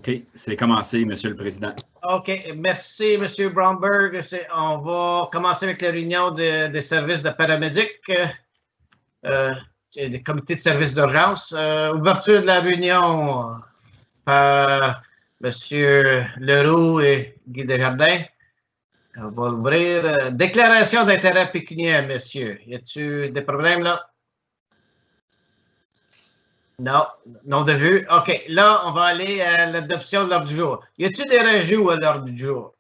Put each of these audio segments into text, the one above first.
OK, c'est commencé, Monsieur le Président. OK, merci, M. Bromberg. On va commencer avec la réunion des services de paramédics, des comités de services d'urgence. Ouverture de la réunion par M. Leroux et Guy Desjardins. On va l'ouvrir. Déclaration d'intérêt pécuniaire, messieurs. Y a-t-il des problèmes là? Non, non de vue. OK, là, on va aller à l'adoption de l'ordre du jour. Y a-t-il des rajouts à l'ordre du jour?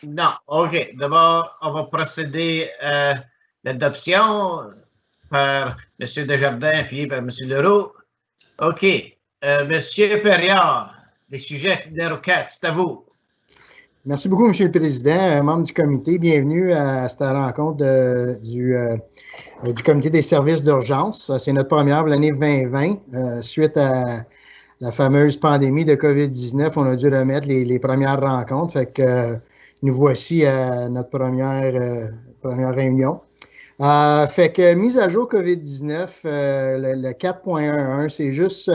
Non. OK, d'abord, on va procéder à l'adoption par M. Desjardins puis par M. Leroux. OK. M. Perriard, les sujets numéro 4, c'est à vous. Merci beaucoup, M. le Président, membre du comité. Bienvenue à cette rencontre du comité des services d'urgence. C'est notre première de l'année 2020. Suite à la fameuse pandémie de COVID-19, on a dû remettre les premières rencontres. Fait que nous voici à notre première réunion. Fait que mise à jour COVID-19, le 4.11, c'est juste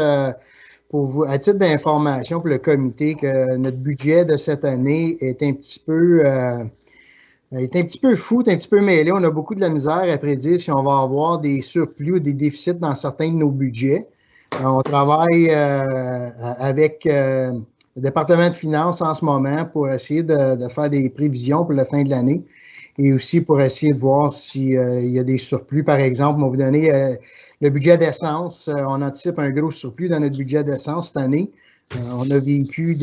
pour vous, à titre d'information pour le comité, que notre budget de cette année est un petit peu fou, un petit peu mêlé. On a beaucoup de la misère à prédire si on va avoir des surplus ou des déficits dans certains de nos budgets. On travaille avec le département de finances en ce moment pour essayer de faire des prévisions pour la fin de l'année et aussi pour essayer de voir s'il y a des surplus. Par exemple, on va vous donner le budget d'essence. On anticipe un gros surplus dans notre budget d'essence cette année. On a vécu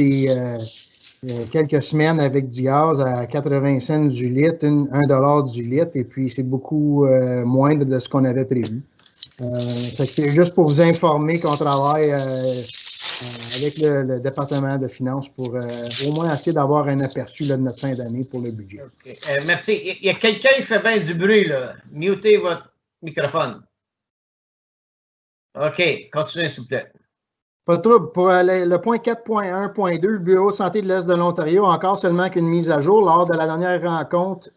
quelques semaines avec du gaz à 80 cents du litre, 1 $ du litre, et puis c'est beaucoup moins de ce qu'on avait prévu. C'est juste pour vous informer qu'on travaille avec le département de finances pour au moins essayer d'avoir un aperçu là, de notre fin d'année pour le budget. Okay. Merci. Il y a quelqu'un qui fait bien du bruit, là. Mutez votre microphone. OK, continuez, s'il vous plaît. Pas de trouble. Pour le point 4.1.2, le Bureau de santé de l'Est de l'Ontario, encore seulement qu'une mise à jour. Lors de la dernière rencontre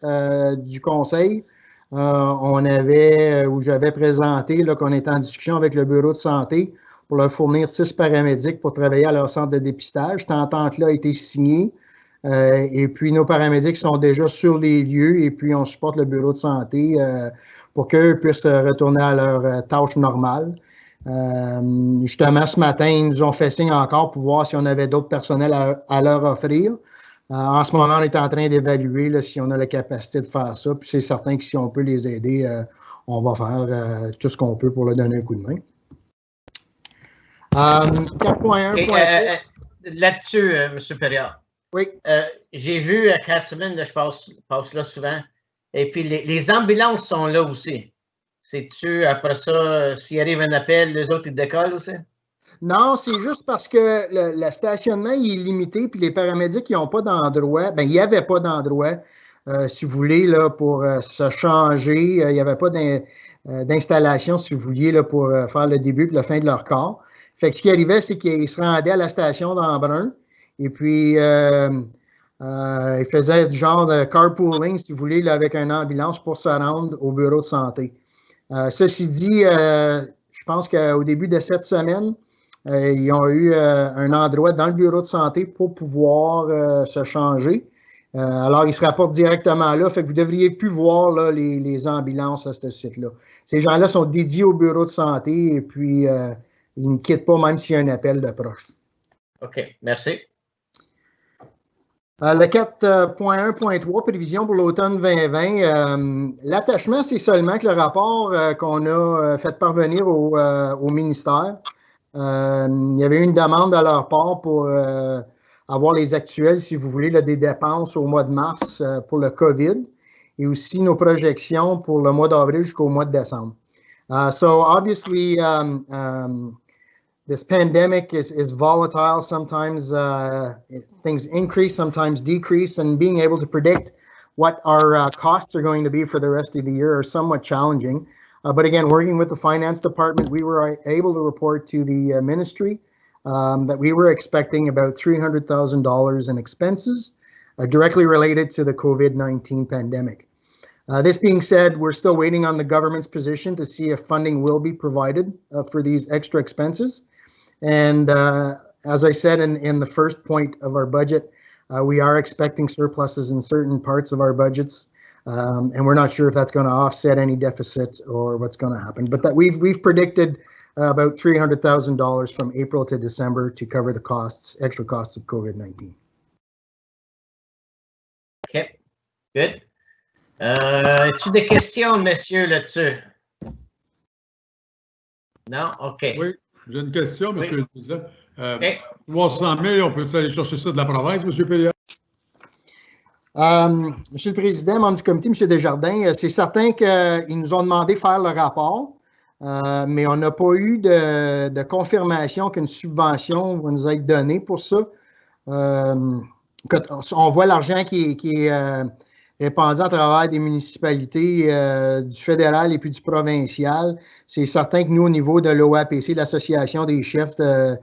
du Conseil, où j'avais présenté qu'on était en discussion avec le Bureau de santé pour leur fournir 6 paramédics pour travailler à leur centre de dépistage. Cette entente-là a été signée. Et puis, nos paramédics sont déjà sur les lieux et puis on supporte le Bureau de santé pour qu'eux puissent retourner à leur tâche normale. Justement, ce matin, ils nous ont fait signe encore pour voir si on avait d'autres personnels à leur offrir. En ce moment, on est en train d'évaluer si on a la capacité de faire ça. Puis c'est certain que si on peut les aider, on va faire tout ce qu'on peut pour leur donner un coup de main. 4.1. Là-dessus, M. Perriard. Oui. J'ai vu à Castleman, je passe là souvent, et puis les ambulances sont là aussi. C'est-tu, après ça, s'il arrive un appel, les autres, ils décollent aussi? Non, c'est juste parce que le stationnement il est limité, puis les paramédics, ils n'ont pas d'endroit. Bien, il n'y avait pas d'endroit, si vous voulez, là, pour se changer. Il n'y avait pas d'installation, si vous vouliez, là, pour faire le début et la fin de leur corps. Fait que ce qui arrivait, c'est qu'ils se rendaient à la station d'Embrun, et puis ils faisaient du genre de carpooling, si vous voulez, là, avec une ambulance pour se rendre au bureau de santé. Ceci dit, je pense qu'au début de cette semaine, ils ont eu un endroit dans le bureau de santé pour pouvoir se changer. Alors, ils se rapportent directement là. Fait que vous devriez plus voir là, les ambulances à ce site-là. Ces gens-là sont dédiés au bureau de santé et puis ils ne quittent pas même s'il y a un appel de proche. OK, merci. Le 4.1.3, prévision pour l'automne 2020. L'attachement, c'est seulement que le rapport qu'on a fait parvenir au ministère. Il y avait eu une demande à leur part pour avoir les actuels, si vous voulez, là, des dépenses au mois de mars pour le COVID et aussi nos projections pour le mois d'avril jusqu'au mois de décembre. So obviously, this pandemic is volatile. Sometimes things increase, sometimes decrease, and being able to predict what our costs are going to be for the rest of the year are somewhat challenging. But again, working with the finance department, we were able to report to the ministry that we were expecting about $300,000 in expenses directly related to the COVID-19 pandemic. This being said, we're still waiting on the government's position to see if funding will be provided for these extra expenses. And as I said in the first point of our budget, we are expecting surpluses in certain parts of our budgets, and we're not sure if that's going to offset any deficits or what's going to happen. But that we've predicted about $300,000 from April to December to cover the costs, extra costs of COVID-19. OK. Good. As-tu des questions, messieurs, là-dessus? Non? OK. Oui, j'ai une question, M. le Président. Okay. 300 000, on peut aller chercher ça de la province, M. Pelliat? Monsieur le Président, membre du comité, M. Desjardins, c'est certain qu'ils nous ont demandé de faire le rapport, mais on n'a pas eu de confirmation qu'une subvention va nous être donnée pour ça. On voit l'argent qui est répandu à travers des municipalités du fédéral et puis du provincial. C'est certain que nous, au niveau de l'OAPC, l'Association des chefs de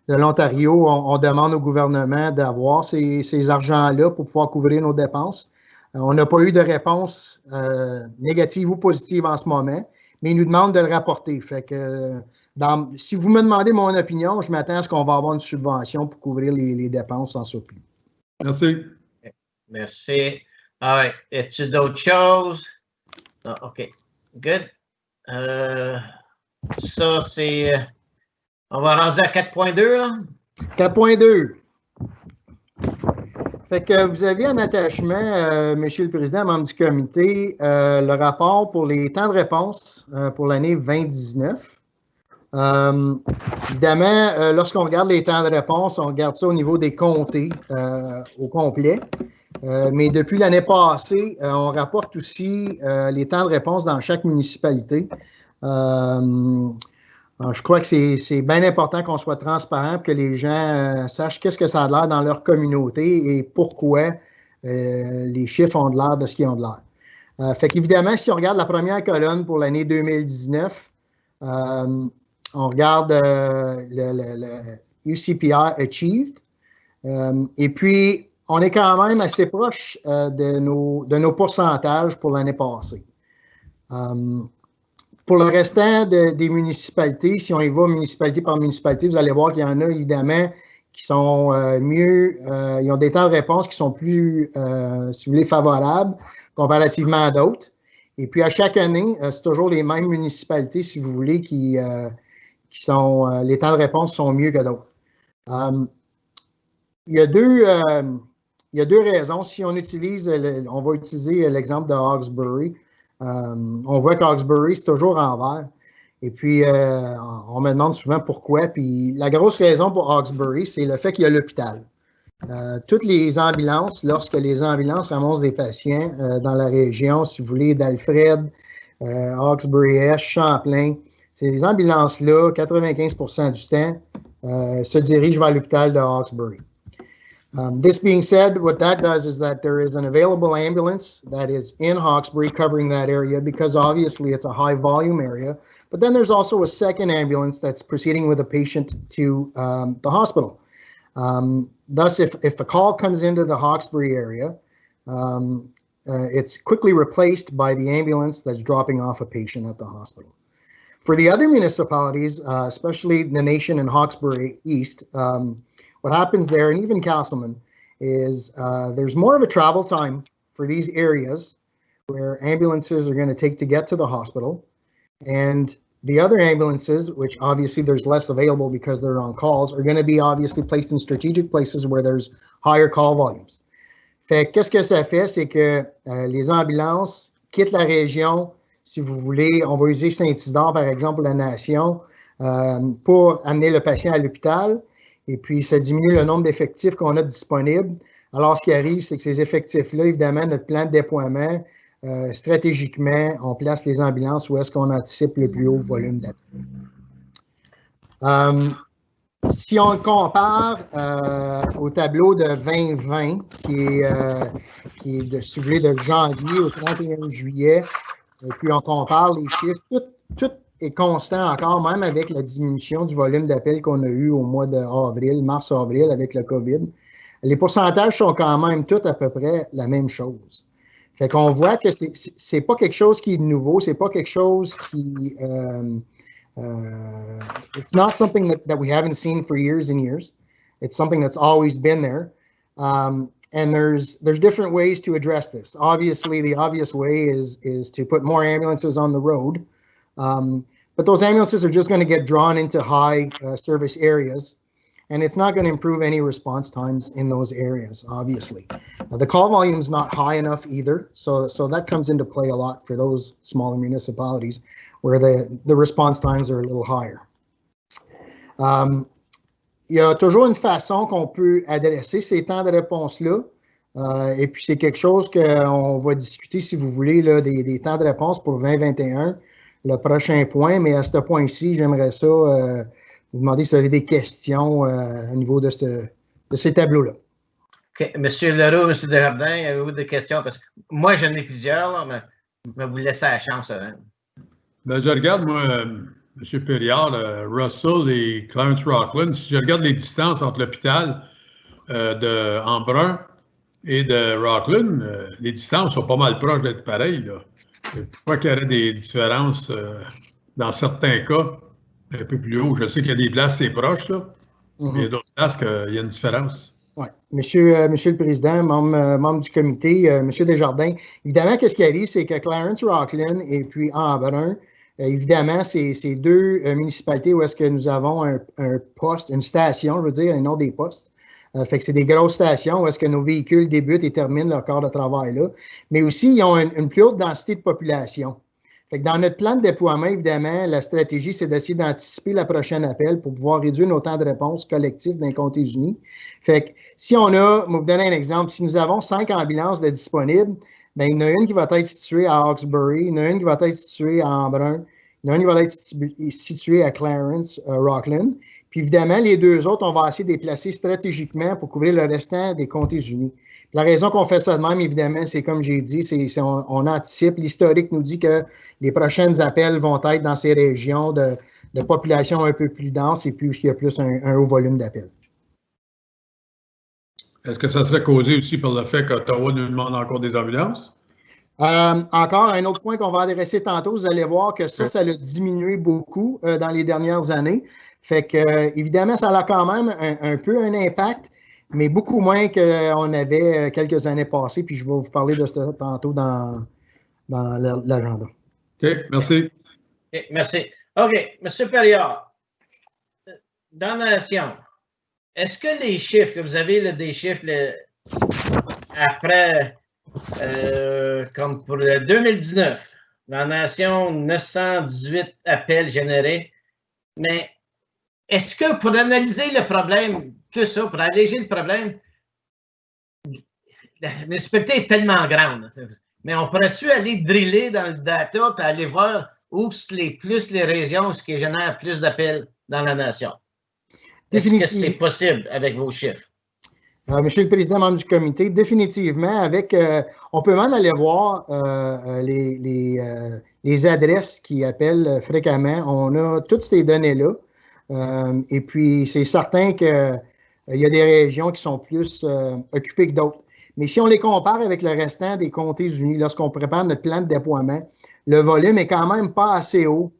l'Ontario, on demande au gouvernement d'avoir ces argents-là pour pouvoir couvrir nos dépenses. On n'a pas eu de réponse négative ou positive en ce moment, mais ils nous demandent de le rapporter. Fait que, si vous me demandez mon opinion, je m'attends à ce qu'on va avoir une subvention pour couvrir les dépenses en surplus. Merci. Merci. All right. As-tu d'autres choses? Oh, OK. Good. Ça, c'est... on va rendre à 4.2, là? 4.2. Fait que vous avez en attachement, Monsieur le Président, membre du comité, le rapport pour les temps de réponse pour l'année 2019. Évidemment, lorsqu'on regarde les temps de réponse, on regarde ça au niveau des comtés au complet. Mais depuis l'année passée, on rapporte aussi les temps de réponse dans chaque municipalité. Je crois que c'est bien important qu'on soit transparent pour que les gens sachent qu'est-ce que ça a de l'air dans leur communauté et pourquoi les chiffres ont de l'air de ce qu'ils ont de l'air. Fait qu'évidemment, si on regarde la première colonne pour l'année 2019, on regarde le UCPI Achieved. Et puis, on est quand même assez proche de nos pourcentages pour l'année passée. Pour le restant des municipalités, si on y va municipalité par municipalité, vous allez voir qu'il y en a évidemment qui sont mieux, ils ont des temps de réponse qui sont plus, si vous voulez, favorables comparativement à d'autres. Et puis à chaque année, c'est toujours les mêmes municipalités, si vous voulez, qui sont, les temps de réponse sont mieux que d'autres. Il y a deux raisons. Si on utilise, on va utiliser l'exemple de Hawkesbury. On voit qu'Hawkesbury, c'est toujours en vert. Et puis, on me demande souvent pourquoi. Puis, la grosse raison pour Hawkesbury, c'est le fait qu'il y a l'hôpital. Toutes les ambulances, lorsque les ambulances ramassent des patients dans la région, si vous voulez, d'Alfred, Hawkesbury-Est, Champlain, ces ambulances-là, 95% du temps, se dirigent vers l'hôpital de Hawkesbury. This being said, what that does is that there is an available ambulance that is in Hawkesbury covering that area because obviously it's a high volume area. But then there's also a second ambulance that's proceeding with a patient to the hospital. Thus, if a call comes into the Hawkesbury area, it's quickly replaced by the ambulance that's dropping off a patient at the hospital. For the other municipalities, especially the nation and Hawkesbury East, what happens there, and even Castleman, is there's more of a travel time for these areas where ambulances are going to take to get to the hospital. And the other ambulances, which obviously there's less available because they're on calls, are going to be obviously placed in strategic places where there's higher call volumes. Fait qu'est-ce que ça fait, c'est que les ambulances quittent la région. Si vous voulez, on va user Saint-Isidore, par exemple, la Nation, pour amener le patient à l'hôpital. Et puis, ça diminue le nombre d'effectifs qu'on a disponibles. Alors, ce qui arrive, c'est que ces effectifs-là, évidemment, notre plan de déploiement, stratégiquement, on place les ambulances où est-ce qu'on anticipe le plus haut volume d'appels. Si on le compare au tableau de 2020, qui est de, si vous voulez, de janvier au 31 juillet, et puis on compare les chiffres, tout est constant encore, même avec la diminution du volume d'appels qu'on a eu au mois d'avril, mars-avril avec le COVID. Les pourcentages sont quand même tous à peu près la même chose. Fait qu'on voit que c'est pas quelque chose qui est nouveau, c'est pas quelque chose qui It's not something that we haven't seen for years and years. It's something that's always been there. And there's different ways to address this. Obviously, the obvious way is to put more ambulances on the road. But those ambulances are just going to get drawn into high service areas, and it's not going to improve any response times in those areas, obviously. The call volume is not high enough either, so that comes into play a lot for those smaller municipalities where the response times are a little higher. Il y a toujours une façon qu'on peut adresser ces temps de réponse-là. Et puis, c'est quelque chose qu'on va discuter, si vous voulez, là, des temps de réponse pour 2021, le prochain point. Mais à ce point-ci, j'aimerais ça vous demander si vous avez des questions au niveau de ces tableaux-là. Okay. Monsieur Leroux, Monsieur Desjardins, avez-vous des questions? Parce que moi, j'en ai plusieurs, là, mais vous laissez la chance. Hein. Ben, je regarde, moi, M. Perriard, Russell et Clarence-Rockland, si je regarde les distances entre l'hôpital d'Embrun et de Rockland, les distances sont pas mal proches d'être pareilles. Là. Pourquoi qu'il y aurait des différences dans certains cas un peu plus haut? Je sais qu'il y a des places, c'est proche, là, mais il y a d'autres places qu'il y a une différence. Oui. Monsieur le Président, membre du comité, Monsieur Desjardins, évidemment, qu'est-ce qui arrive, c'est que Clarence-Rockland et puis Embrun, évidemment, c'est deux municipalités où est-ce que nous avons un poste, une station, je veux dire, et non des postes. Fait que c'est des grosses stations où est-ce que nos véhicules débutent et terminent leur corps de travail là. Mais aussi, ils ont une plus haute densité de population. Fait que dans notre plan de déploiement, évidemment, la stratégie, c'est d'essayer d'anticiper la prochaine appel pour pouvoir réduire nos temps de réponse collectifs dans les comtés unis. Fait que si on a, je vais vous donner un exemple, si nous avons 5 ambulances de disponibles, bien, il y en a une qui va être située à Hawkesbury, il y en a une qui va être située à Embrun, il y en a une qui va être située à Clarence-Rockland. Puis évidemment, les deux autres, on va essayer de les placer stratégiquement pour couvrir le restant des comtés unis. La raison qu'on fait ça de même, évidemment, c'est comme j'ai dit, on anticipe. L'historique nous dit que les prochaines appels vont être dans ces régions de population un peu plus dense et puis où il y a plus un haut volume d'appels. Est-ce que ça serait causé aussi par le fait qu'Ottawa nous demande encore des ambulances? Encore un autre point qu'on va adresser tantôt, vous allez voir que ça a diminué beaucoup dans les dernières années. Fait que, évidemment, ça a quand même un peu un impact, mais beaucoup moins qu'on avait quelques années passées. Puis je vais vous parler de ça tantôt dans l'agenda. OK, merci. Okay, merci. OK, M. Perriard, dans la nation, est-ce que les chiffres, que vous avez là, des chiffres après, comme pour le 2019, dans la nation, 918 appels générés, mais est-ce que pour analyser le problème, plus ça, pour alléger le problème, la municipalité est tellement grande, mais on pourrait-tu aller driller dans le data et aller voir où plus les régions, ce qui génère plus d'appels dans la nation? Est-ce que c'est possible avec vos chiffres? Monsieur le Président, membre du comité, définitivement, on peut même aller voir les adresses qui appellent fréquemment. On a toutes ces données-là. Et puis, c'est certain qu'il y a des régions qui sont plus occupées que d'autres. Mais si on les compare avec le restant des comtés unis, lorsqu'on prépare notre plan de déploiement, le volume est quand même pas assez haut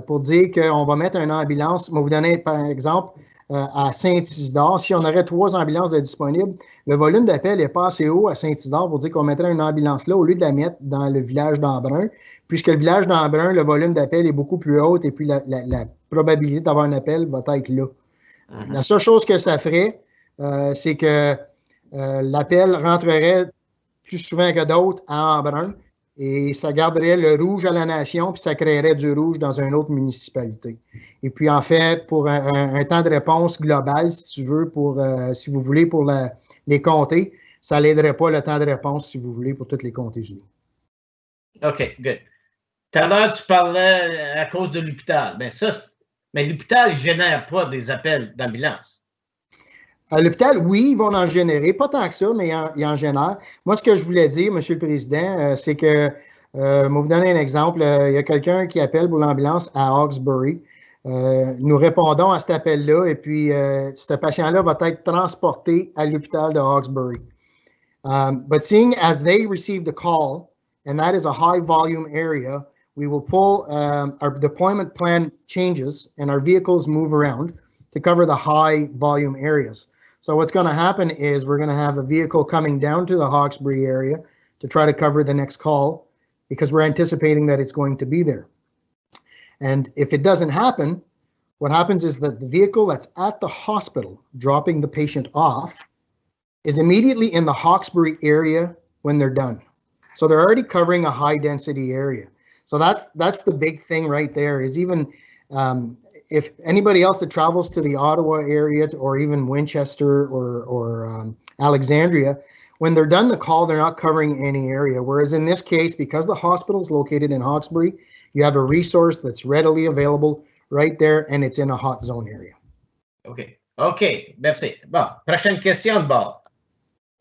pour dire qu'on va mettre une ambulance. Je vais vous donner, par exemple, à Saint-Isidore, si on aurait 3 ambulances de disponibles, le volume d'appel n'est pas assez haut à Saint-Isidore pour dire qu'on mettrait une ambulance là au lieu de la mettre dans le village d'Embrun, puisque le village d'Embrun, le volume d'appel est beaucoup plus haut et puis la probabilité d'avoir un appel va être là. La seule chose que ça ferait, c'est que l'appel rentrerait plus souvent que d'autres à Embrun et ça garderait le rouge à la nation puis ça créerait du rouge dans une autre municipalité. Et puis, en fait, pour un temps de réponse global, si tu veux, si vous voulez, pour les comtés, ça n'aiderait pas le temps de réponse, si vous voulez, pour tous les comtés unis. OK, good. Tout à l'heure, tu parlais à cause de l'hôpital. Mais l'hôpital ne génère pas des appels d'ambulance. À l'hôpital, oui, ils vont en générer. Pas tant que ça, mais ils en génèrent. Moi, ce que je voulais dire, M. le Président, c'est que, je vais vous donner un exemple. Il y a quelqu'un qui appelle pour l'ambulance à Hawkesbury. Nous répondons à cet appel-là et puis ce patient-là va être transporté à l'hôpital de Hawkesbury. But seeing as they received a call, and that is a high volume area, we will pull our deployment plan changes and our vehicles move around to cover the high volume areas. So what's going to happen is we're going to have a vehicle coming down to the Hawkesbury area to try to cover the next call because we're anticipating that it's going to be there. And if it doesn't happen, what happens is that the vehicle that's at the hospital dropping the patient off is immediately in the Hawkesbury area when they're done. So they're already covering a high density area. So that's the big thing right there is even if anybody else that travels to the Ottawa area or even Winchester or Alexandria, when they're done the call, they're not covering any area. Whereas in this case, because the hospital is located in Hawkesbury, you have a resource that's readily available right there and it's in a hot zone area. OK, merci. Bon, prochaine question de bord.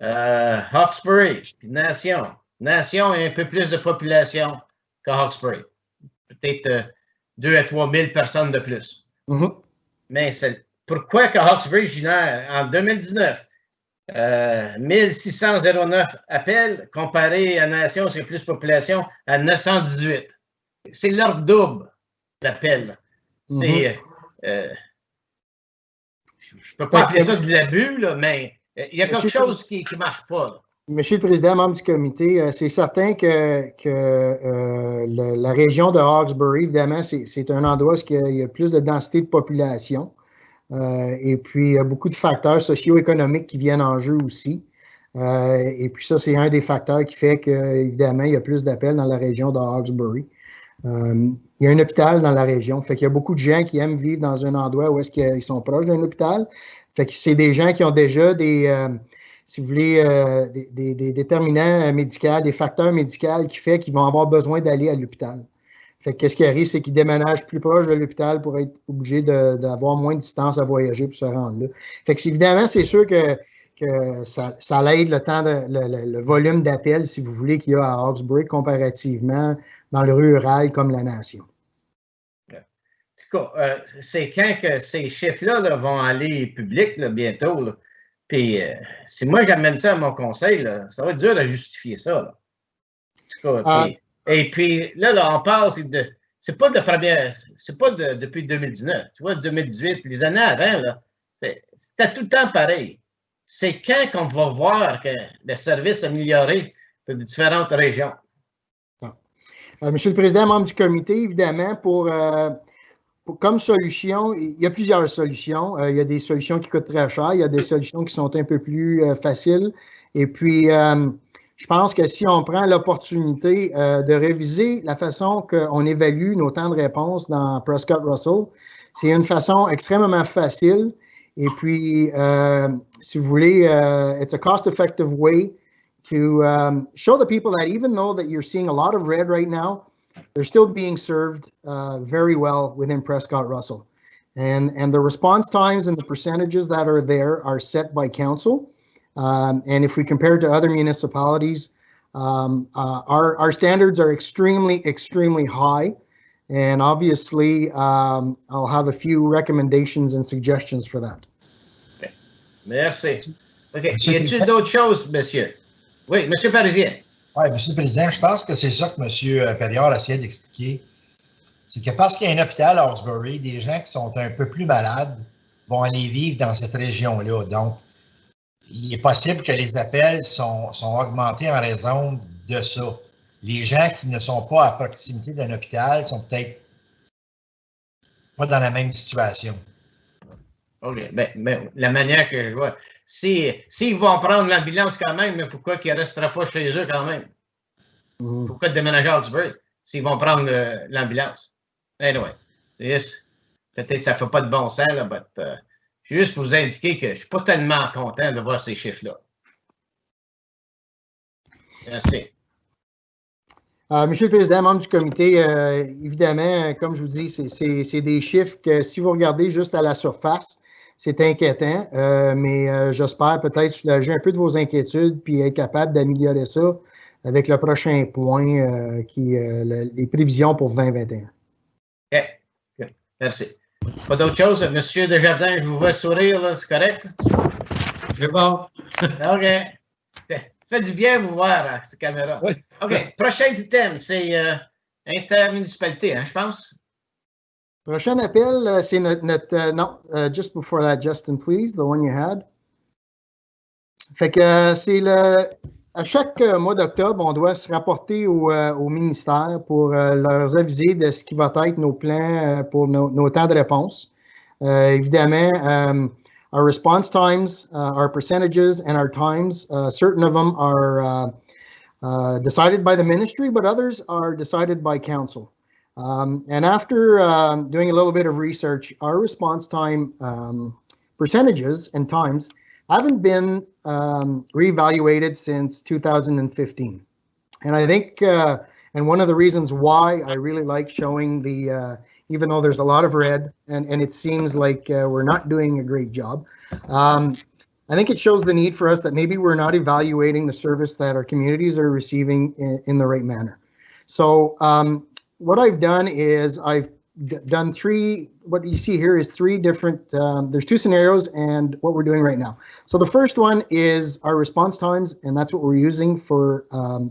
Hawkesbury, Nation. Nation a un peu plus de population que Hawkesbury. Peut-être 2 à 3 000 personnes de plus. Mais pourquoi que Hawkesbury génère en 2019 1609 appels comparé à Nation, c'est plus de population, à 918. C'est leur double d'appels. Je ne peux pas appeler ça de l'abus, mais il y a quelque chose qui ne marche pas. Là. Monsieur le Président, membre du comité, c'est certain que la région de Hawkesbury, évidemment, c'est un endroit où il y a plus de densité de population. Et puis, il y a beaucoup de facteurs socio-économiques qui viennent en jeu aussi. Et puis ça, c'est un des facteurs qui fait qu'évidemment, il y a plus d'appels dans la région de Hawkesbury. Il y a un hôpital dans la région. Fait qu'il y a beaucoup de gens qui aiment vivre dans un endroit où est-ce qu'ils sont proches d'un hôpital. Fait que c'est des gens qui ont déjà si vous voulez, des déterminants médicaux, des facteurs médicaux qui fait qu'ils vont avoir besoin d'aller à l'hôpital. Fait que qu'est-ce qui arrive, c'est qu'ils déménagent plus proche de l'hôpital pour être obligés d'avoir moins de distance à voyager pour se rendre là. Fait que évidemment, c'est sûr que ça aide le volume d'appels, si vous voulez, qu'il y a à Hawkesbury comparativement dans le rural comme la Nation. En tout cas, c'est quand que ces chiffres-là vont aller publics bientôt. Là. Puis, si moi j'amène ça à mon conseil, là, ça va être dur de justifier ça. Là. En tout cas, et puis, là, on parle, c'est pas depuis 2019. Tu vois, 2018, les années avant, là, c'était tout le temps pareil. C'est quand qu'on va voir que le service amélioré de différentes régions. Monsieur le Président, membre du comité, évidemment, comme solution, il y a plusieurs solutions. Il y a des solutions qui coûtent très cher, il y a des solutions qui sont un peu plus faciles. Et puis, je pense que si on prend l'opportunité de réviser la façon qu'on évalue nos temps de réponse dans Prescott-Russell, c'est une façon extrêmement facile. Et puis, si vous voulez, it's a cost-effective way to show the people that even though that you're seeing a lot of red right now, they're still being served very well within Prescott-Russell. And the response times and the percentages that are there are set by council. And if we compare to other municipalities, our standards are extremely, extremely high. And obviously, I'll have a few recommendations and suggestions for that. Okay. Merci. OK. Y a-t-il d'autres choses, monsieur? Oui, monsieur Parisien. Oui, monsieur le Président, je pense que c'est ça que monsieur Perriard essayait d'expliquer. C'est que parce qu'il y a un hôpital à Hawkesbury, des gens qui sont un peu plus malades vont aller vivre dans cette région-là. Donc, il est possible que les appels sont augmentés en raison de ça. Les gens qui ne sont pas à proximité d'un hôpital sont peut-être pas dans la même situation. OK. Ben, la manière que je vois, s'ils vont prendre l'ambulance quand même, mais pourquoi qu'ils ne resteraient pas chez eux quand même? Pourquoi déménager à Hawkesbury s'ils vont prendre l'ambulance? Anyway, peut-être que ça ne fait pas de bon sens, là, mais juste pour vous indiquer que je ne suis pas tellement content de voir ces chiffres-là. Merci. Monsieur le Président, membre du comité, évidemment, comme je vous dis, c'est des chiffres que si vous regardez juste à la surface, c'est inquiétant, mais j'espère peut-être soulager un peu de vos inquiétudes puis être capable d'améliorer ça avec le prochain point qui est les prévisions pour 2021. OK. Merci. Pas d'autre chose? Monsieur Desjardins, je vous vois sourire, c'est correct? C'est bon. OK. Ça fait du bien vous voir à cette caméra. Oui. OK. Prochain thème, c'est intermunicipalité, hein, je pense. Prochain appel, c'est non, just before that, Justin, please, the one you had. Fait que c'est à chaque mois d'octobre, on doit se rapporter au ministère pour leur aviser de ce qui va être nos plans pour nos temps de réponse. Évidemment, our response times, our percentages, and our times, certain of them are decided by the ministry, but others are decided by council. And after doing a little bit of research, our response time percentages and times haven't been reevaluated since 2015. And I think, and one of the reasons why I really like showing the, even though there's a lot of red and it seems like we're not doing a great job, I think it shows the need for us that maybe we're not evaluating the service that our communities are receiving in the right manner. So what I've done is I've done what you see here is three different, there's two scenarios and what we're doing right now. So the first one is our response times, and that's what we're using for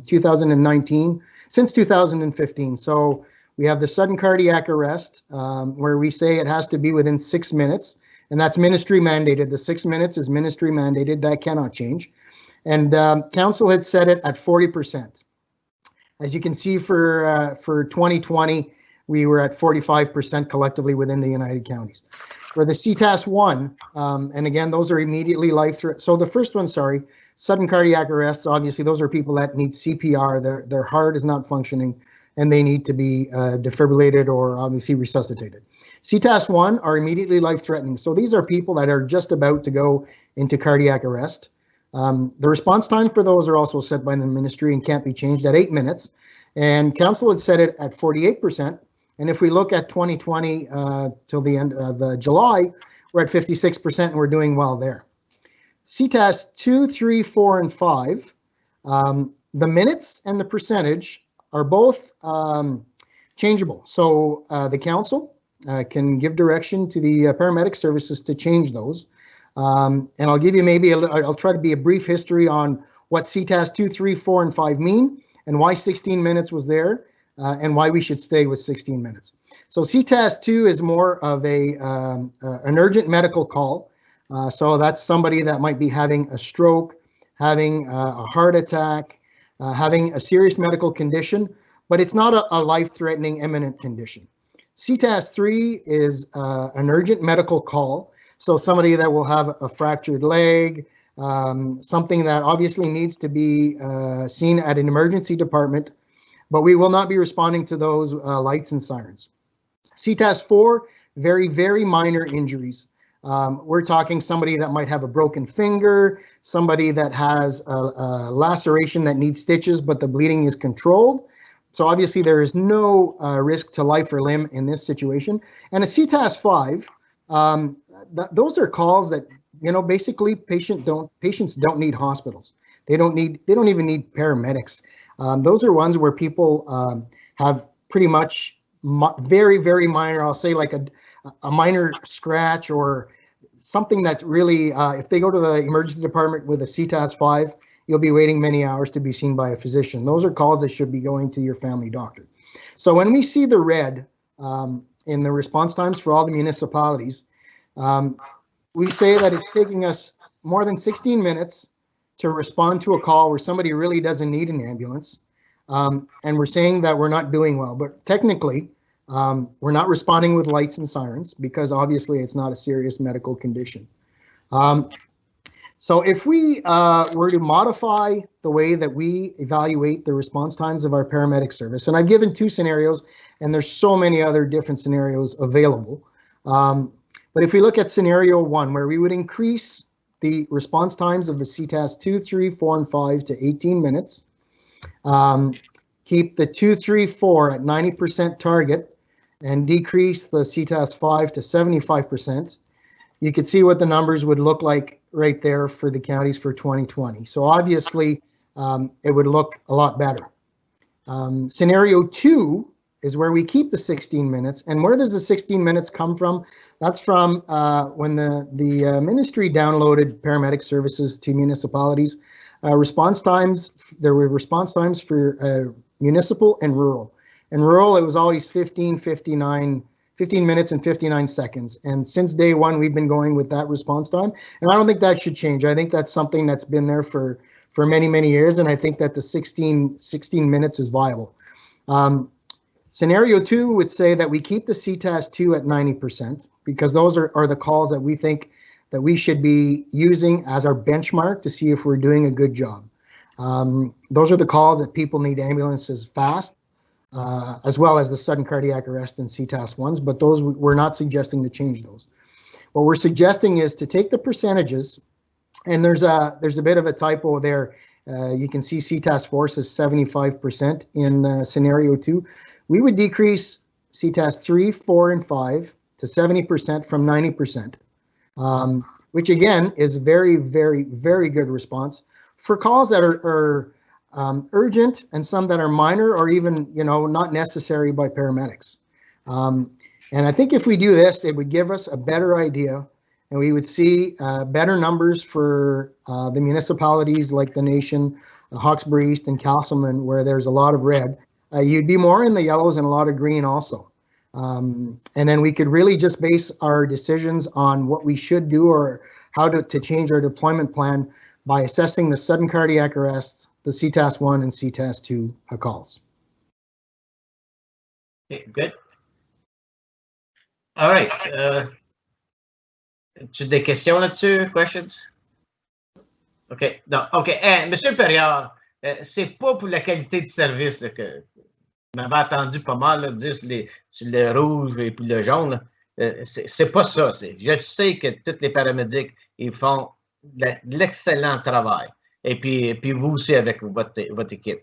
2019, since 2015. So we have the sudden cardiac arrest, where we say it has to be within 6 minutes, and that's ministry mandated. The 6 minutes is ministry mandated, that cannot change. And council had set it at 40%. As you can see for 2020, we were at 45% collectively within the United Counties. For the CTAS 1, and again, those are immediately life-threatening. So the first one, sorry, sudden cardiac arrests, obviously those are people that need CPR, their heart is not functioning, and they need to be defibrillated or obviously resuscitated. CTAS 1 are immediately life-threatening. So these are people that are just about to go into cardiac arrest. The response time for those are also set by the ministry and can't be changed at 8 minutes. And council had set it at 48%. And if we look at 2020 till the end of July, we're at 56% and we're doing well there. CTAS 2, 3, 4, and 5, the minutes and the percentage are both changeable. So the council can give direction to the paramedic services to change those. And I'll give you maybe, I'll try to be a brief history on what CTAS 2, 3, 4, and 5 mean and why 16 minutes was there. And why we should stay with 16 minutes. So CTAS 2 is more of an urgent medical call. So that's somebody that might be having a stroke, having a heart attack, having a serious medical condition, but it's not a life-threatening imminent condition. CTAS 3 is an urgent medical call. So somebody that will have a fractured leg, something that obviously needs to be seen at an emergency department, but we will not be responding to those lights and sirens. CTAS 4, very, very minor injuries. We're talking somebody that might have a broken finger, somebody that has a laceration that needs stitches, but the bleeding is controlled. So obviously there is no risk to life or limb in this situation. And a CTAS 5, those are calls that, you know, basically patients don't need hospitals. They don't even need paramedics. Those are ones where people have pretty much very, very minor, I'll say like a minor scratch or something that's really, if they go to the emergency department with a CTAS 5, you'll be waiting many hours to be seen by a physician. Those are calls that should be going to your family doctor. So when we see the red in the response times for all the municipalities, we say that it's taking us more than 16 minutes to respond to a call where somebody really doesn't need an ambulance. And we're saying that we're not doing well, but technically we're not responding with lights and sirens because obviously it's not a serious medical condition. So if we were to modify the way that we evaluate the response times of our paramedic service, and I've given two scenarios and there's so many other different scenarios available. But if we look at scenario 1, where we would increase the response times of the CTAS 2, 3, 4, and 5 to 18 minutes. Keep the 2, 3, 4 at 90% target and decrease the CTAS 5 to 75%. You could see what the numbers would look like right there for the counties for 2020. So obviously it would look a lot better. Scenario 2 is where we keep the 16 minutes. And where does the 16 minutes come from? That's from when the ministry downloaded paramedic services to municipalities. Response times, there were response times for municipal and rural. In rural, it was always 15 minutes and 59 seconds. And since day one, we've been going with that response time. And I don't think that should change. I think that's something that's been there for many, many years. And I think that the 16 minutes is viable. Scenario 2 would say that we keep the CTAS-2 at 90% because those are the calls that we think that we should be using as our benchmark to see if we're doing a good job. Those are the calls that people need ambulances fast, as well as the sudden cardiac arrest and CTAS-1s, but those we're not suggesting to change those. What we're suggesting is to take the percentages, and there's a bit of a typo there. You can see CTAS-4 is 75% in scenario 2. We would decrease CTAS-3, 4, and 5 to 70% from 90%, which again is very, very, very good response for calls that are urgent and some that are minor or even, not necessary by paramedics. And I think if we do this, it would give us a better idea, and we would see better numbers for the municipalities like the Nation, Hawkesbury East, and Casselman, where there's a lot of red. You'd be more in the yellows and a lot of green also. And then we could really just base our decisions on what we should do or how to change our deployment plan by assessing the sudden cardiac arrests, the CTAS-1 and CTAS-2 calls. Okay, good. All right. Tu as des questions là-dessus? Questions? OK. Non, OK. Monsieur Perriard, c'est pas pour la qualité de service là, que je m'avais attendu pas mal là, dire sur le rouge et puis le jaune. C'est pas ça. Je sais que tous les paramédics ils font de l'excellent travail. Et puis vous aussi avec votre équipe.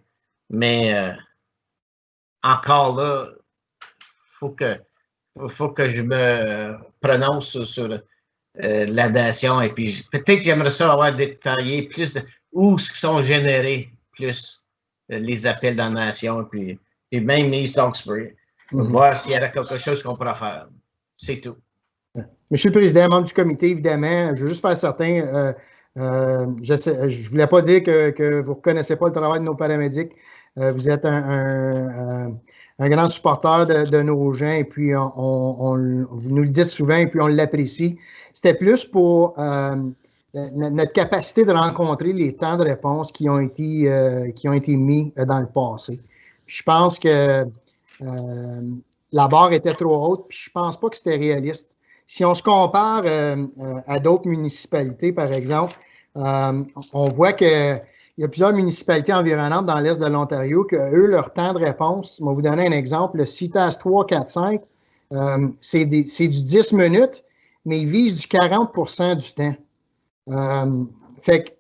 Mais encore là, faut que je me prononce sur la nation. Et puis peut-être j'aimerais ça avoir détaillé plus où sont générés plus les appels dans la nation. Puis même East Hawkesbury. Voir s'il y a quelque chose qu'on pourra faire. C'est tout. Monsieur le Président, membre du comité, évidemment, je veux juste faire certain. Je ne voulais pas dire que vous ne reconnaissez pas le travail de nos paramédics. Vous êtes un grand supporter de nos gens et puis vous nous le dites souvent et puis on l'apprécie. C'était plus pour notre capacité de rencontrer les temps de réponse qui ont été mis dans le passé. Je pense que la barre était trop haute, puis je ne pense pas que c'était réaliste. Si on se compare à d'autres municipalités, par exemple, on voit qu'il y a plusieurs municipalités environnantes dans l'est de l'Ontario que eux, leur temps de réponse, je vais vous donner un exemple, le CITAS 3, 4, 5, c'est du 10 minutes, mais ils visent du 40% du temps. Fait que, tu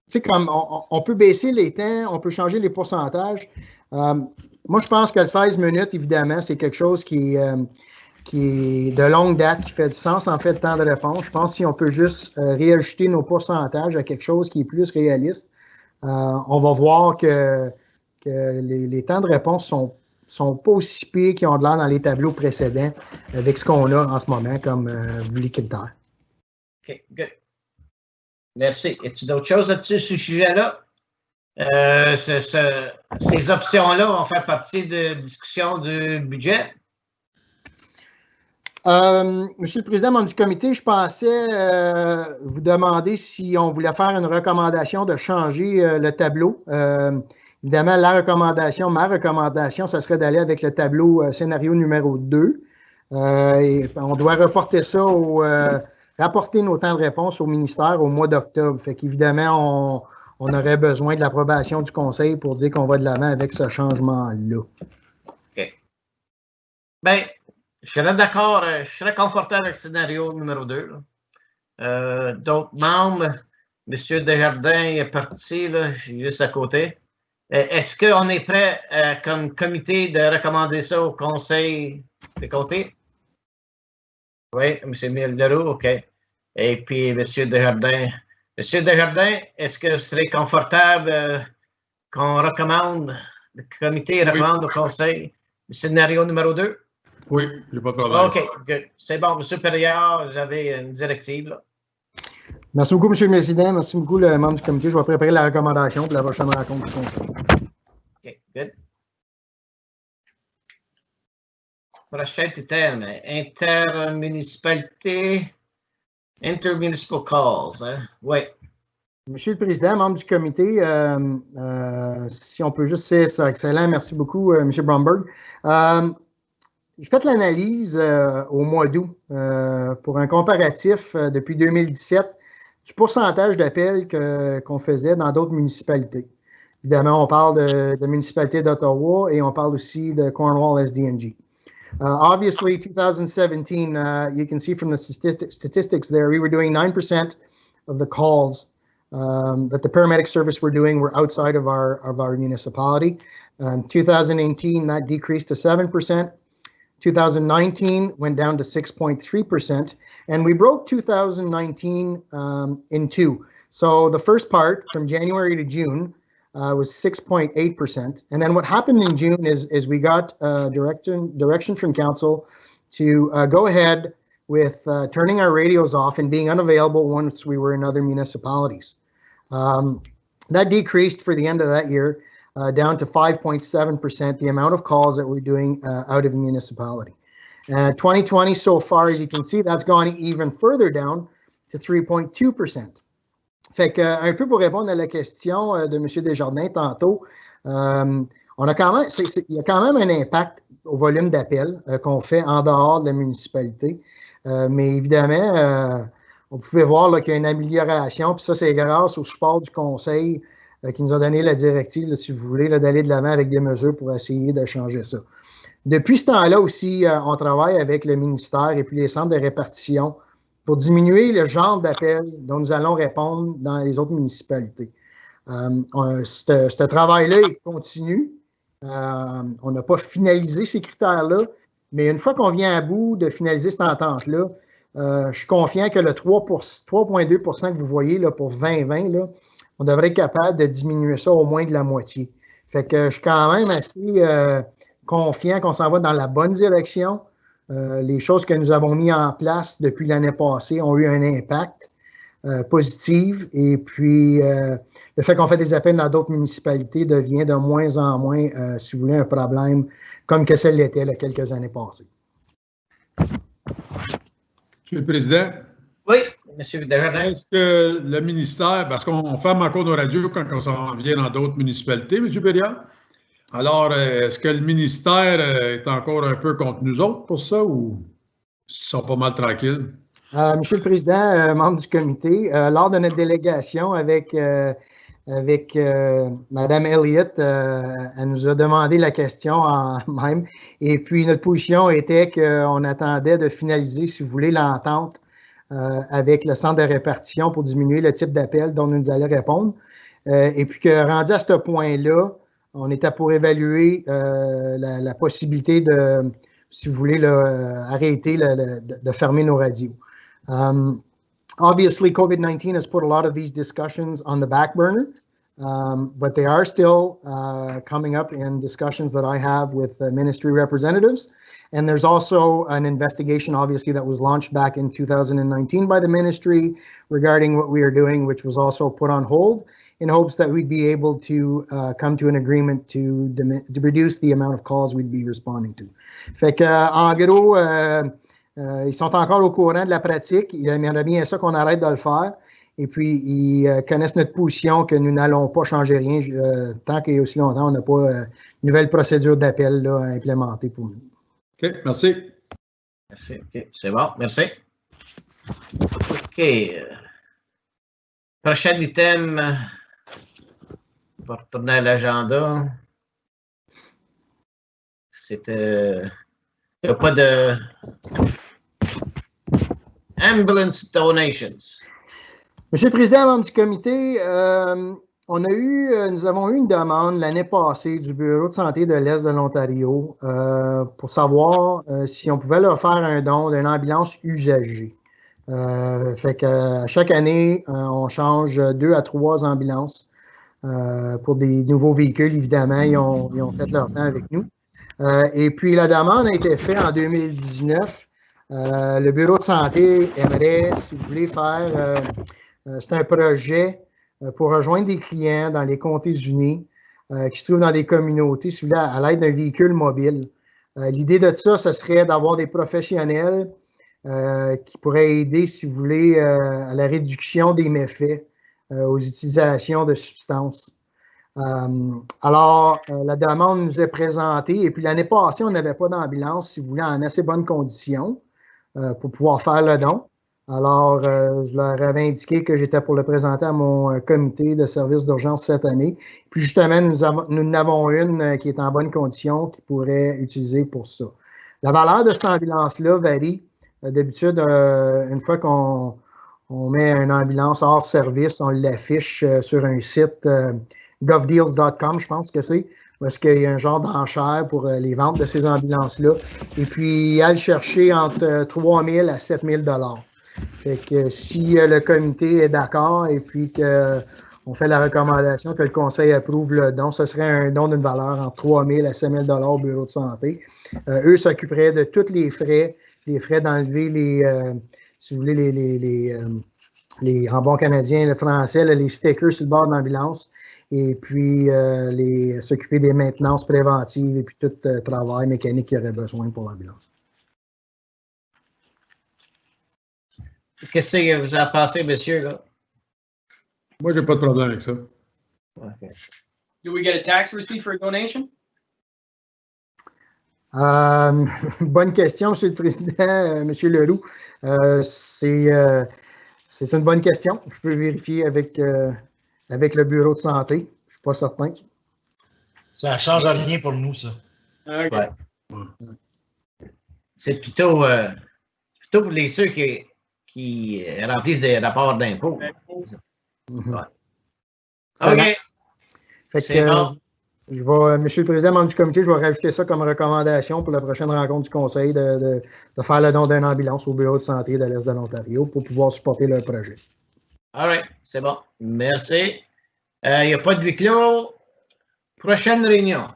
sais, comme on peut baisser les temps, on peut changer les pourcentages. Moi, je pense que 16 minutes, évidemment, c'est quelque chose qui est de longue date, qui fait du sens en fait de temps de réponse. Je pense que si on peut juste réajuster nos pourcentages à quelque chose qui est plus réaliste, on va voir que les temps de réponse sont pas aussi pires qu'ils ont de l'air dans les tableaux précédents avec ce qu'on a en ce moment comme liquide d'air. OK, good. Merci. As-tu d'autres choses là-dessus, sur ce sujet-là? Ces options-là vont faire partie de discussion du budget? Monsieur le Président, membre du comité, je pensais vous demander si on voulait faire une recommandation de changer le tableau. Évidemment, ma recommandation, ça serait d'aller avec le tableau scénario numéro 2. Et on doit reporter ça rapporter nos temps de réponse au ministère au mois d'octobre. Fait qu'évidemment, on aurait besoin de l'approbation du conseil pour dire qu'on va de l'avant avec ce changement-là. OK. Bien, je serais d'accord, je serais confortable avec le scénario numéro 2. D'autres membres, M. Desjardins est parti, là, juste à côté. Est-ce qu'on est prêt comme comité de recommander ça au conseil des comtés? Oui, M. Milderoux, OK. Et puis M. Desjardins. M. Desjardins, est-ce que vous serez confortable qu'on recommande, le comité recommande au conseil le scénario numéro 2? Oui, je n'ai pas de problème. OK, good. C'est bon. M. Perriard, vous avez une directive, là. Merci beaucoup, M. le Président. Merci beaucoup, le membre du comité. Je vais préparer la recommandation pour la prochaine rencontre du conseil. OK, good. Prochain item, intermunicipalité, intermunicipal calls. Hein? Oui. Monsieur le Président, membre du comité, si on peut juste c'est ça, excellent. Merci beaucoup, Monsieur Bromberg. J'ai fait l'analyse au mois d'août pour un comparatif depuis 2017 du pourcentage d'appels qu'on faisait dans d'autres municipalités. Évidemment, on parle de municipalité d'Ottawa et on parle aussi de Cornwall SDNG. Obviously, 2017, you can see from the statistics there, we were doing 9% of the calls that the paramedic service were doing were outside of our municipality. 2018, that decreased to 7%. 2019 went down to 6.3%, and we broke 2019 in two. So the first part, from January to June, was 6.8%. And then what happened in June is we got direction from council to go ahead with turning our radios off and being unavailable once we were in other municipalities. That decreased for the end of that year down to 5.7%, the amount of calls that we're doing out of the municipality. 2020 so far, as you can see, that's gone even further down to 3.2%. Fait que, un peu pour répondre à la question de M. Desjardins tantôt, on a quand même, il y a quand même un impact au volume d'appels qu'on fait en dehors de la municipalité. Mais évidemment, on pouvait voir qu'il y a une amélioration, puis ça, c'est grâce au support du conseil qui nous a donné la directive, là, si vous voulez, d'aller de l'avant avec des mesures pour essayer de changer ça. Depuis ce temps-là aussi, on travaille avec le ministère et puis les centres de répartition pour diminuer le genre d'appels dont nous allons répondre dans les autres municipalités. Ce travail-là, il continue. On n'a pas finalisé ces critères-là, mais une fois qu'on vient à bout de finaliser cette entente-là, je suis confiant que le 3,2% que vous voyez là, pour 2020, là, on devrait être capable de diminuer ça au moins de la moitié. Fait que je suis quand même assez confiant qu'on s'en va dans la bonne direction. Les choses que nous avons mis en place depuis l'année passée ont eu un impact positif. Et puis, le fait qu'on fait des appels dans d'autres municipalités devient de moins en moins, si vous voulez, un problème comme que ça l'était là, quelques années passées. Monsieur le Président. Oui, M. Desjardins. Est-ce que le ministère, parce qu'on ferme encore nos radios quand on s'en vient dans d'autres municipalités, M. Perriard, alors est-ce que le ministère est encore un peu contre nous autres pour ça ou ils sont pas mal tranquilles? Monsieur le Président, membre du comité, lors de notre délégation avec Mme Elliott, elle nous a demandé la question en même. Et puis, notre position était qu'on attendait de finaliser, si vous voulez, l'entente avec le centre de répartition pour diminuer le type d'appel dont nous allons répondre. Et puis, que rendu à ce point-là, on était pour évaluer la possibilité de, si vous voulez, arrêter de fermer nos radios. Obviously, COVID-19 has put a lot of these discussions on the back burner, but they are still coming up in discussions that I have with ministry representatives. And there's also an investigation, obviously, that was launched back in 2019 by the ministry regarding what we are doing, which was also put on hold in hopes that we'd be able to come to an agreement to reduce the amount of calls we'd be responding to. Fait que, en gros, ils sont encore au courant de la pratique. Il aimerait bien ça qu'on arrête de le faire. Et puis, ils connaissent notre position que nous n'allons pas changer rien tant qu'il y a aussi longtemps on n'a pas une nouvelle procédure d'appel à implémenter pour nous. OK, merci. Merci, OK, c'est bon, merci. OK. Prochain item, on va retourner à l'agenda. C'était... Il n'y a pas de... Ambulance donations. Monsieur le Président, membre du comité, nous avons eu une demande l'année passée du Bureau de santé de l'Est de l'Ontario pour savoir si on pouvait leur faire un don d'une ambulance usagée. Fait que chaque année, on change 2 à 3 ambulances pour des nouveaux véhicules. Évidemment, ils ont fait leur temps avec nous. Et puis, la demande a été faite en 2019. Le Bureau de santé aimerait, si vous voulez, faire... c'est un projet pour rejoindre des clients dans les comtés unis qui se trouvent dans des communautés, si vous voulez, à l'aide d'un véhicule mobile L'idée de ça, ce serait d'avoir des professionnels qui pourraient aider, si vous voulez, à la réduction des méfaits aux utilisations de substances. Alors, la demande nous est présentée et puis l'année passée, on n'avait pas d'ambulance, si vous voulez, en assez bonnes conditions pour pouvoir faire le don. Alors, je leur avais indiqué que j'étais pour le présenter à mon comité de services d'urgence cette année. Puis justement, nous en avons une qui est en bonne condition, qui pourrait utiliser pour ça. La valeur de cette ambulance-là varie. D'habitude, une fois qu'on met une ambulance hors service, on l'affiche sur un site govdeals.com, je pense que c'est, parce qu'il y a un genre d'enchère pour les ventes de ces ambulances-là. Et puis, elle chercher entre 3 000 à 7 000 $. Fait que si le comité est d'accord et puis qu'on fait la recommandation que le conseil approuve le don, ce serait un don d'une valeur entre 3 000 à 7 000 $ au bureau de santé. Eux s'occuperaient de tous les frais d'enlever si vous voulez, en bon canadien, le français, les stickers sur le bord de l'ambulance, et puis s'occuper des maintenances préventives et puis tout travail mécanique qu'il y aurait besoin pour l'ambulance. Qu'est-ce que vous en pensez, monsieur? Là? Moi, j'ai pas de problème avec ça. Okay. Do we get a tax receipt for a donation? Bonne question, M. le Président, M. Leroux. C'est une bonne question. Je peux vérifier avec le bureau de santé. Je ne suis pas certain. Ça ne change rien pour nous, ça. Okay. Ouais. C'est plutôt pour ceux qui remplissent des rapports d'impôts. Ouais. OK. Fait que, Monsieur le Président, membre du comité, je vais rajouter ça comme recommandation pour la prochaine rencontre du conseil de faire le don d'une ambulance au bureau de santé de l'Est de l'Ontario pour pouvoir supporter leur projet. All right, c'est bon. Merci. Il n'y a pas de huis clos. Prochaine réunion.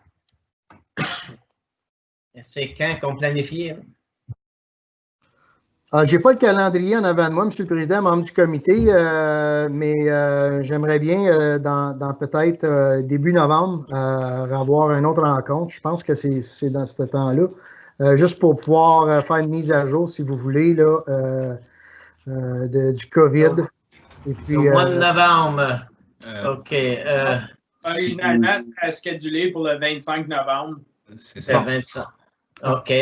C'est quand qu'on planifie? Je n'ai pas le calendrier en avant de moi, Monsieur le Président, membre du comité, mais j'aimerais bien, dans peut-être début novembre, avoir une autre rencontre. Je pense que c'est dans ce temps-là. Juste pour pouvoir faire une mise à jour, si vous voulez, là, du COVID. Et puis, Au mois de novembre. OK. Originalement, c'était schedulé pour le 25 novembre. C'est C'est ça. 25. OK.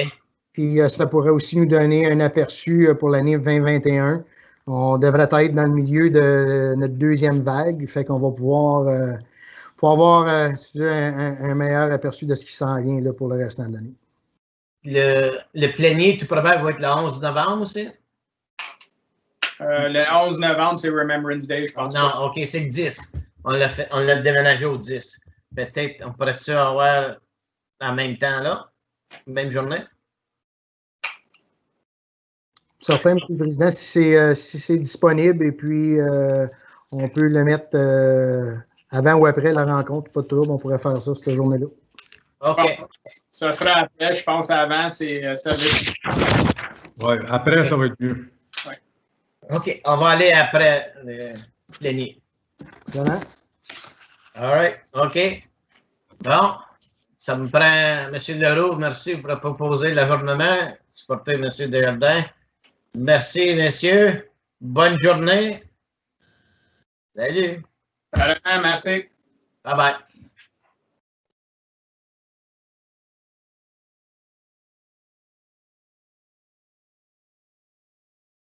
Puis, ça pourrait aussi nous donner un aperçu pour l'année 2021. On devrait être dans le milieu de notre deuxième vague, fait qu'on va pouvoir avoir un meilleur aperçu de ce qui s'en vient là, pour le restant de l'année. Le plénier, tout probable, va être le 11 novembre aussi? Le 11 novembre, c'est Remembrance Day, je pense. Non, OK, c'est le 10. On l'a déménagé au 10. Peut-être, on pourrait-tu avoir en même temps là? Même journée? Certain, M. le Président, si c'est disponible et puis on peut le mettre avant ou après la rencontre, pas de trouble, on pourrait faire ça cette journée-là. OK. Ça sera après, je pense avant, c'est service. Oui, après, ça va être mieux. Ouais. OK, on va aller après le plénier. Excellent. All right, OK. Bon, ça me prend, M. Leroux, merci pour proposer l'ajournement, supporter M. Desjardins. Merci, messieurs. Bonne journée. Salut. Merci. Bye-bye.